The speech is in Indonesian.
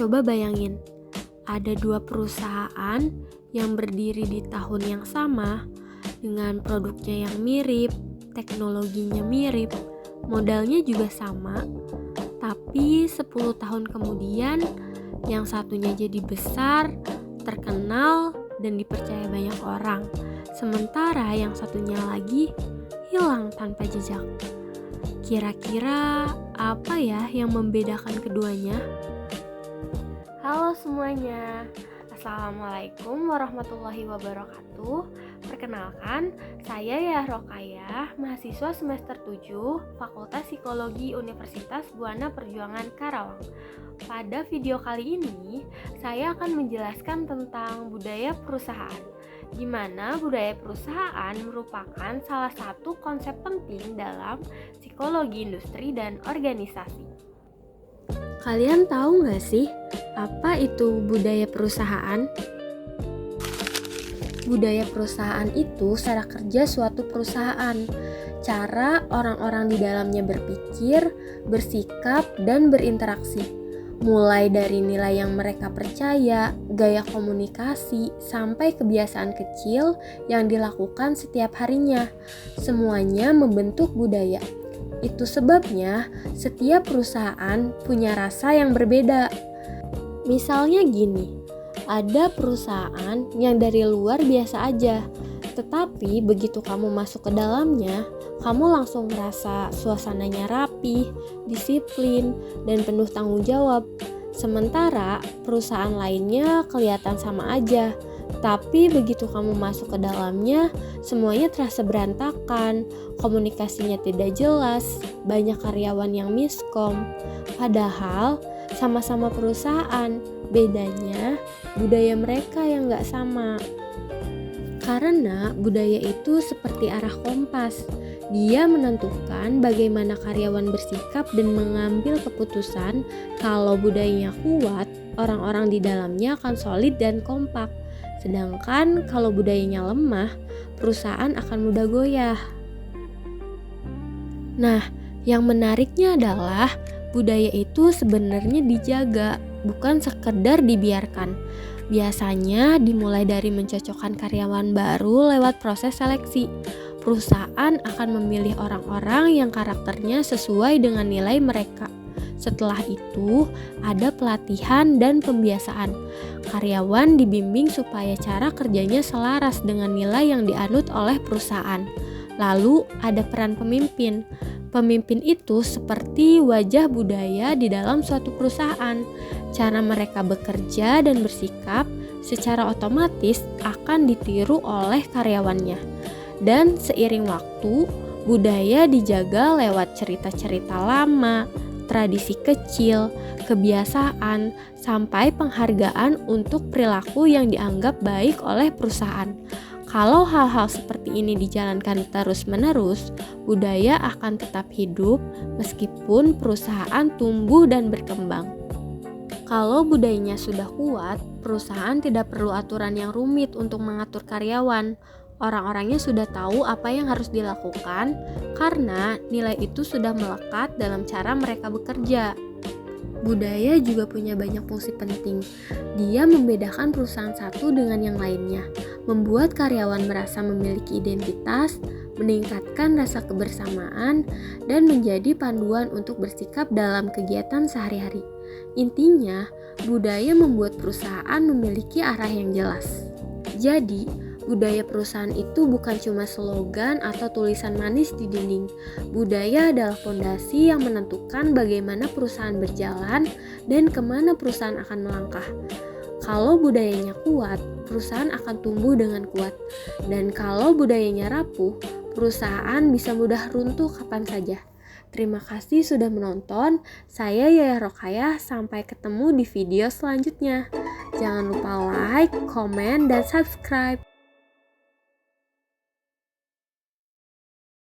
Coba bayangin, ada dua perusahaan yang berdiri di tahun yang sama, dengan produknya yang mirip, teknologinya mirip, modalnya juga sama, tapi 10 tahun kemudian yang satunya jadi besar, terkenal, dan dipercaya banyak orang. Sementara yang satunya lagi hilang tanpa jejak. Kira-kira apa ya yang membedakan keduanya? Halo semuanya, Assalamualaikum warahmatullahi wabarakatuh. Perkenalkan, saya Yayah Rokayah, mahasiswa semester 7 Fakultas Psikologi Universitas Buana Perjuangan Karawang. Pada video kali ini, saya akan menjelaskan tentang budaya perusahaan, di mana budaya perusahaan merupakan salah satu konsep penting dalam psikologi industri dan organisasi. Kalian tahu nggak sih, apa itu budaya perusahaan? Budaya perusahaan itu cara kerja suatu perusahaan, cara orang-orang di dalamnya berpikir, bersikap, dan berinteraksi. Mulai dari nilai yang mereka percaya, gaya komunikasi, sampai kebiasaan kecil yang dilakukan setiap harinya. Semuanya membentuk budaya. Itu sebabnya setiap perusahaan punya rasa yang berbeda. Misalnya gini, ada perusahaan yang dari luar biasa aja, tetapi begitu kamu masuk ke dalamnya, kamu langsung merasa suasananya rapi, disiplin, dan penuh tanggung jawab. Sementara perusahaan lainnya kelihatan sama aja, tapi begitu kamu masuk ke dalamnya, semuanya terasa berantakan, komunikasinya tidak jelas, banyak karyawan yang miskom. Padahal sama-sama perusahaan, bedanya budaya mereka yang gak sama. Karena budaya itu seperti arah kompas, dia menentukan bagaimana karyawan bersikap dan mengambil keputusan. Kalau budayanya kuat, orang-orang di dalamnya akan solid dan kompak. Sedangkan kalau budayanya lemah, perusahaan akan mudah goyah. Nah, yang menariknya adalah budaya itu sebenarnya dijaga, bukan sekedar dibiarkan. Biasanya dimulai dari mencocokkan karyawan baru lewat proses seleksi. Perusahaan akan memilih orang-orang yang karakternya sesuai dengan nilai mereka. Setelah itu, ada pelatihan dan pembiasaan. Karyawan dibimbing supaya cara kerjanya selaras dengan nilai yang dianut oleh perusahaan. Lalu ada peran pemimpin. Pemimpin itu seperti wajah budaya di dalam suatu perusahaan. Cara mereka bekerja dan bersikap secara otomatis akan ditiru oleh karyawannya. Dan seiring waktu, budaya dijaga lewat cerita-cerita lama, tradisi kecil, kebiasaan, sampai penghargaan untuk perilaku yang dianggap baik oleh perusahaan. Kalau hal-hal seperti ini dijalankan terus-menerus, budaya akan tetap hidup meskipun perusahaan tumbuh dan berkembang. Kalau budayanya sudah kuat, perusahaan tidak perlu aturan yang rumit untuk mengatur karyawan. Orang-orangnya sudah tahu apa yang harus dilakukan karena nilai itu sudah melekat dalam cara mereka bekerja. Budaya juga punya banyak fungsi penting. Dia membedakan perusahaan satu dengan yang lainnya, membuat karyawan merasa memiliki identitas, meningkatkan rasa kebersamaan, dan menjadi panduan untuk bersikap dalam kegiatan sehari-hari. Intinya, budaya membuat perusahaan memiliki arah yang jelas. Jadi, budaya perusahaan itu bukan cuma slogan atau tulisan manis di dinding. Budaya adalah fondasi yang menentukan bagaimana perusahaan berjalan dan kemana perusahaan akan melangkah. Kalau budayanya kuat, perusahaan akan tumbuh dengan kuat. Dan kalau budayanya rapuh, perusahaan bisa mudah runtuh kapan saja. Terima kasih sudah menonton. Saya Yayah Rokayah. Sampai ketemu di video selanjutnya. Jangan lupa like, komen, dan subscribe.